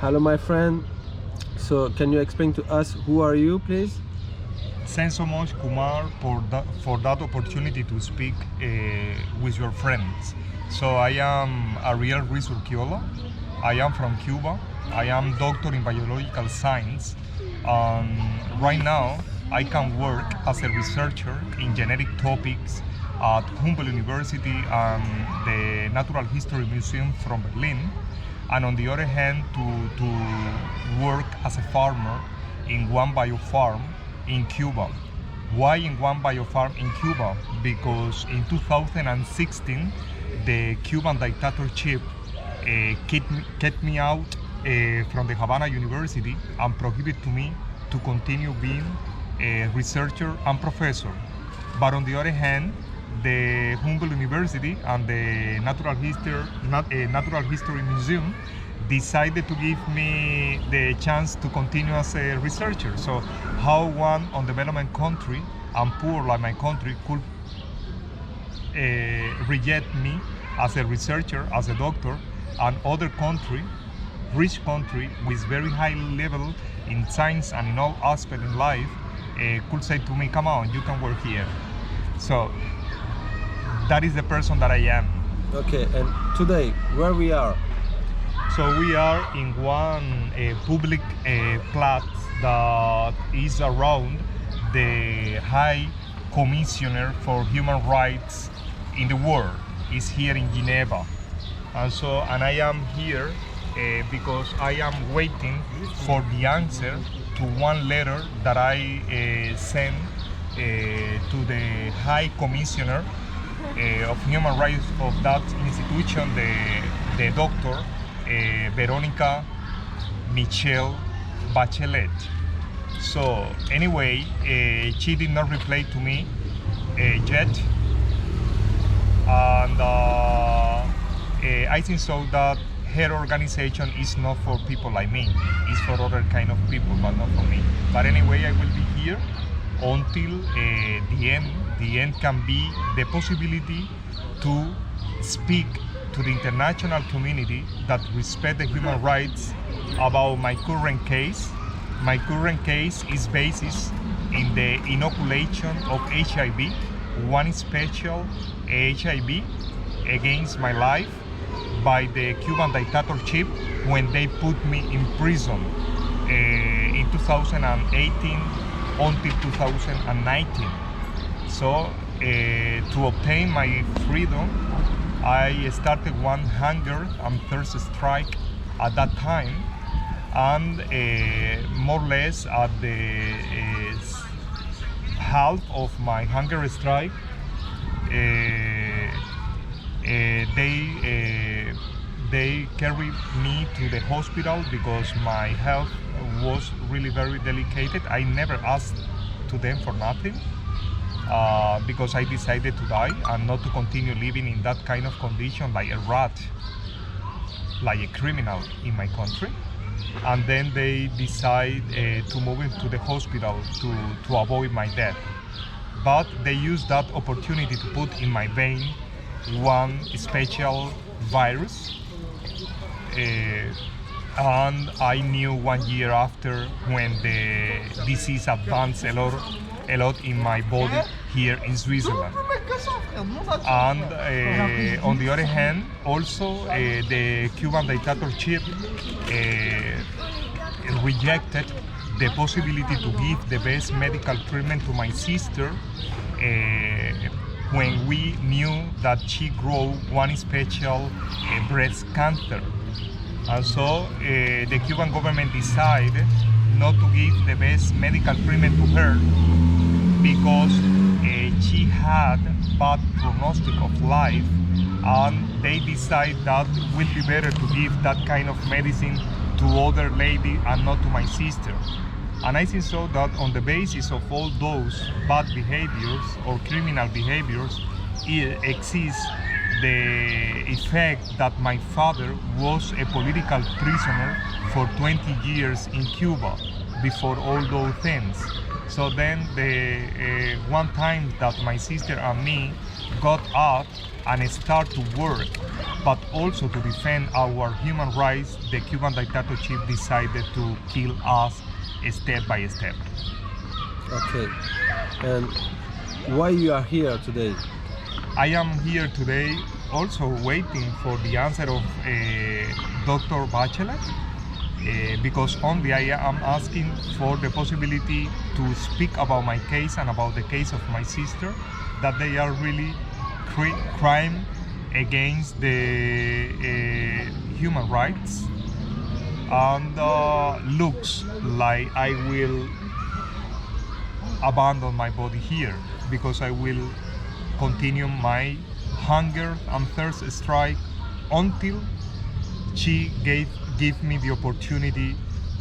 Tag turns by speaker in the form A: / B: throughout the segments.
A: Hello, my friend. So, can you explain to us who are you, please?
B: Thanks so much, Kumar, for that opportunity to speak with your friends. So I am Ariel Ruiz Urquiola. I am from Cuba. I am doctor in biological science. Right now, I can work as a researcher in genetic topics at Humboldt University and the Natural History Museum from Berlin. And on the other hand, to work as a farmer in one biofarm in Cuba. Why in one biofarm in Cuba? Because in 2016, the Cuban dictatorship kicked me out from the Havana University and prohibited me to continue being a researcher and professor. But on the other hand, the Humboldt University and the Natural History Museum decided to give me the chance to continue as a researcher. So how one on development country and poor like my country could reject me as a researcher, as a doctor, and other country, rich country with very high level in science and in all aspects in life, could say to me, come on, you can work here. So that is the person that I am.
A: Okay, and today, where we are?
B: So we are in one public plot that is around the High Commissioner for Human Rights in the world. Is here in Geneva. And I am here because I am waiting for the answer to one letter that I sent to the High Commissioner of Human Rights of that institution, the doctor Veronica Michelle Bachelet. So anyway, she did not reply to me yet, and I think so that her organization is not for people like me. It's for other kind of people, but not for me. But anyway, I will be here until the end. The end can be the possibility to speak to the international community that respect the human rights about my current case. My current case is based in the inoculation of HIV, one special HIV against my life by the Cuban dictatorship when they put me in prison in 2018 until 2019. So to obtain my freedom, I started one hunger and thirst strike at that time, and more or less at the half of my hunger strike, they carried me to the hospital because my health was really very delicate. I never asked to them for nothing. Because I decided to die and not to continue living in that kind of condition like a rat, like a criminal in my country. And then they decide to move me to the hospital to avoid my death. But they used that opportunity to put in my vein one special virus. And I knew 1 year after, when the disease advanced a lot in my body here in Switzerland. And on the other hand, also the Cuban dictatorship rejected the possibility to give the best medical treatment to my sister when we knew that she grew one special breast cancer. And so the Cuban government decided not to give the best medical treatment to her because she had bad prognostic of life, and they decide that it will be better to give that kind of medicine to other lady and not to my sister. And I think so that on the basis of all those bad behaviors or criminal behaviors, it exists the effect that my father was a political prisoner for 20 years in Cuba before all those things. So then the one time that my sister and me got up and start to work, but also to defend our human rights, the Cuban dictatorship decided to kill us step by step.
A: Okay. And why you are here today?
B: I am here today also waiting for the answer of Dr. Bachelet, because only I am asking for the possibility to speak about my case and about the case of my sister, that they are really crime against the human rights, and looks like I will abandon my body here because I will continue my hunger and thirst strike until she give me the opportunity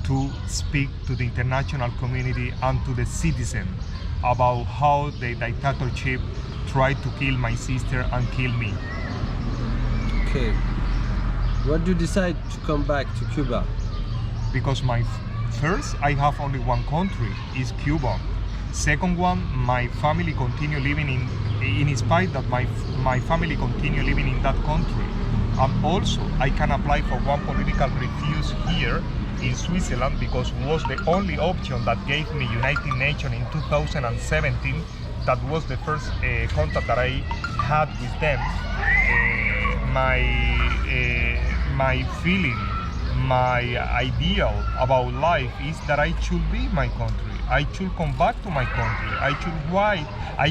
B: to speak to the international community and to the citizen about how the dictatorship tried to kill my sister and kill me.
A: Okay. What do you decide to come back to Cuba?
B: Because first, I have only one country, is Cuba. Second one, my family continue living in spite that my family continue living in that country. And also, I can apply for one political refuge here in Switzerland because it was the only option that gave me United Nations in 2017. That was the first contact that I had with them. My feeling, my ideal about life is that I should leave my country. I should come back to my country. I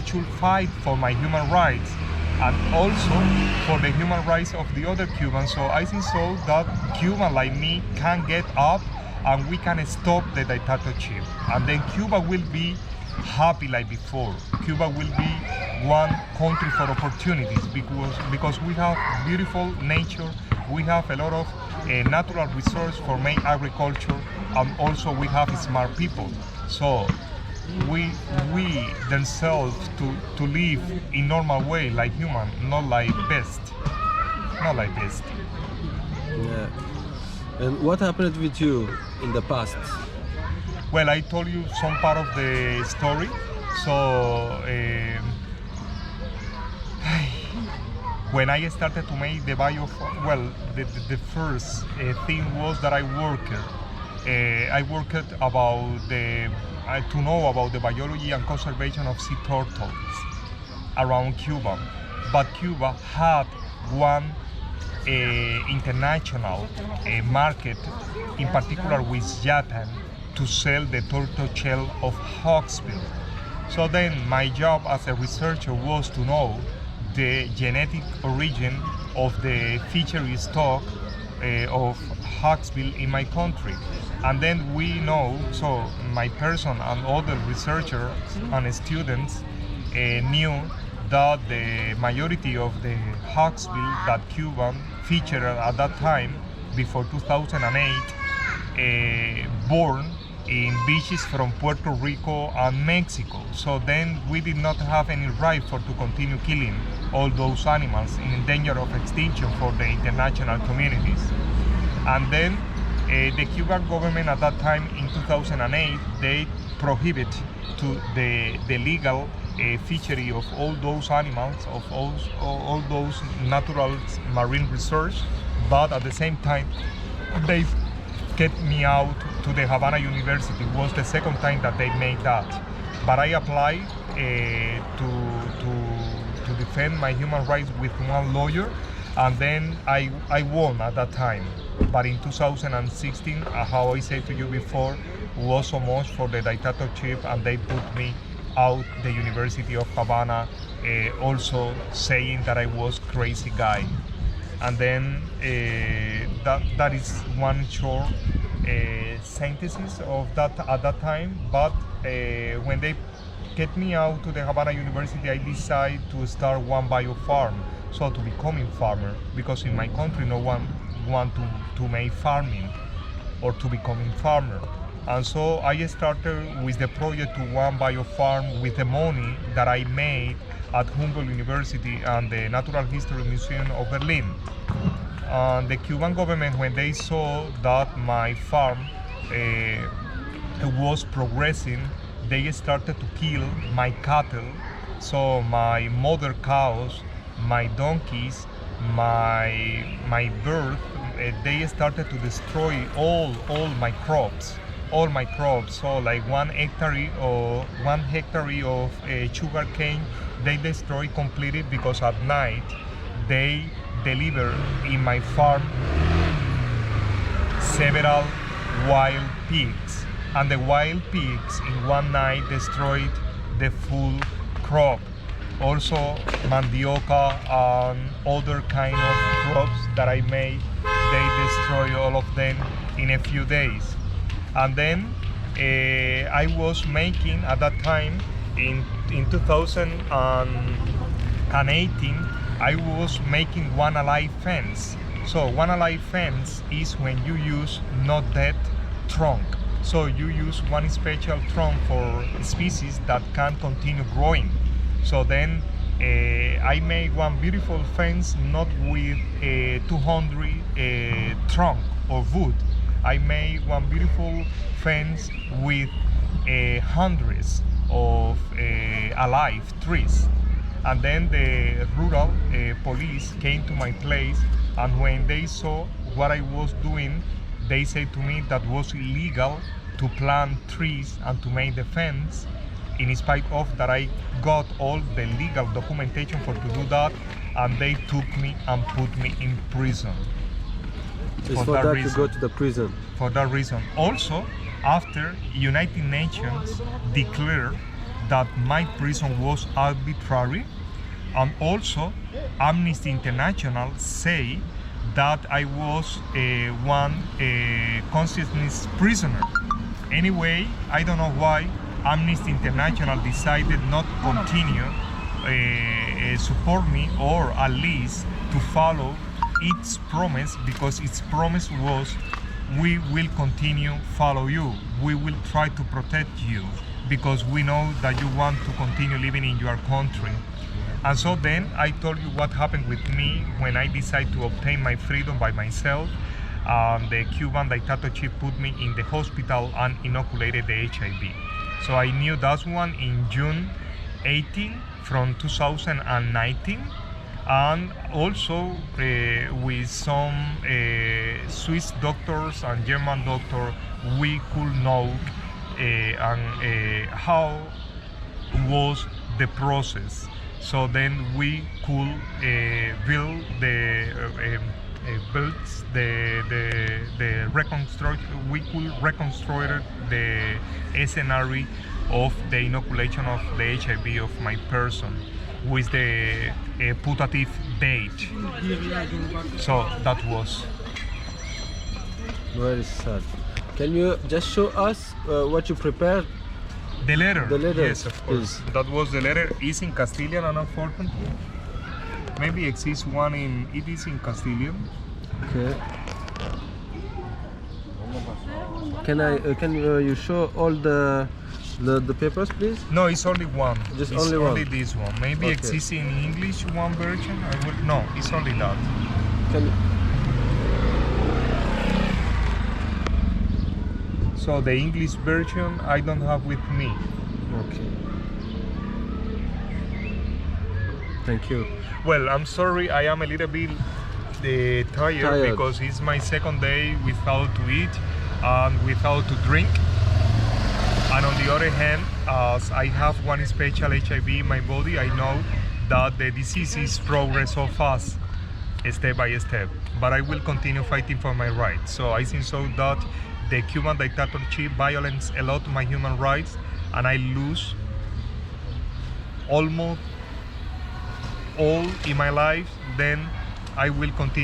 B: should fight for my human rights and also for the human rights of the other Cubans. So I think so that Cuban like me can get up and we can stop the dictatorship. And then Cuba will be happy like before. Cuba will be one country for opportunities because we have beautiful nature, we have a lot of natural resources for main agriculture, and also we have smart people. So we themselves to live in normal way like human, not like best.
A: Yeah. And what happened with you in the past?
B: Well, I told you some part of the story. So when I started to make the the first thing was that I worked about to know about the biology and conservation of sea turtles around Cuba. But Cuba had one international market, in particular with Japan, to sell the turtle shell of Hawksbill. So then my job as a researcher was to know the genetic origin of the fishery stock of Hawksbill in my country. And then we know, so my person and other researchers and students knew that the majority of the Hawksbill that Cuban featured at that time, before 2008, born in beaches from Puerto Rico and Mexico. So then we did not have any right to continue killing all those animals in danger of extinction for the international communities. And then the Cuban government at that time in 2008, they prohibit to the legal fishery of all those animals, of all those natural marine resources, but at the same time they get me out to the Havana University. It was the second time that they made that. But I applied to defend my human rights with one lawyer, and then I won at that time. But in 2016, how I said to you before, was so much for the dictatorship, and they put me out the University of Havana, also saying that I was crazy guy. And then that is one short synthesis of that at that time. But when they get me out to the Havana University, I decided to start one bio farm, so to becoming farmer, because in my country no one want to make farming or to becoming farmer. And so I started with the project to one bio farm with the money that I made at Humboldt University and the Natural History Museum of Berlin. And the Cuban government, when they saw that my farm was progressing, they started to kill my cattle. So my mother cows, my donkeys, my bird, they started to destroy all my crops. All my crops, so like 1 hectare or 1 hectare of sugar cane, they destroy completely because at night they deliver in my farm several wild pigs, and the wild pigs in one night destroyed the full crop. Also mandioca and other kind of crops that I made, they destroy all of them in a few days. And then I was making at that time in 2018, I was making one alive fence. So one alive fence is when you use not dead trunk. So you use one special trunk for species that can continue growing. So then I made one beautiful fence, not with 200 trunk or wood. I made one beautiful fence with hundreds of alive trees. And then the rural police came to my place, and when they saw what I was doing, they said to me that was illegal to plant trees and to make the fence, in spite of that I got all the legal documentation for to do that, and they took me and put me in prison.
A: It's for that reason. You go to the prison.
B: For that reason. Also, after United Nations declared that my prison was arbitrary, and also Amnesty International say that I was one consciousness prisoner. Anyway, I don't know why Amnesty International decided not to continue support me, or at least to follow its promise, because its promise was, we will continue follow you, we will try to protect you, because we know that you want to continue living in your country. And so then I told you what happened with me when I decided to obtain my freedom by myself. The Cuban dictatorship put me in the hospital and inoculated the HIV. So I knew that one in June 18 from 2019. And also with some Swiss doctors and German doctors, we could know how was the process. So then we could build the reconstruct. We could reconstruct the scenario of the inoculation of the HIV of my person with the putative date. So that was
A: very sad. Can you just show us what you prepared?
B: The letter.
A: The letter.
B: Yes, of course.
A: Please.
B: That was the letter. It's in Castilian, and unfortunately, maybe exists one in. It is in Castilian.
A: Okay. Can you show all the papers, please?
B: No, it's only one.
A: Just
B: it's
A: only one.
B: Only this one. Maybe
A: Okay.
B: exists in English one version. I will. No, it's only that.
A: Can you...
B: So the English version I don't have with me.
A: Okay. Thank you.
B: Well, I'm sorry, I am a little bit tired because it's my second day without to eat and without to drink. And on the other hand, as I have one special HIV in my body, I know that the disease is progress so fast, step by step. But I will continue fighting for my rights. So I think so that the Cuban dictatorship violates a lot my human rights, and I lose almost all in my life, then I will continue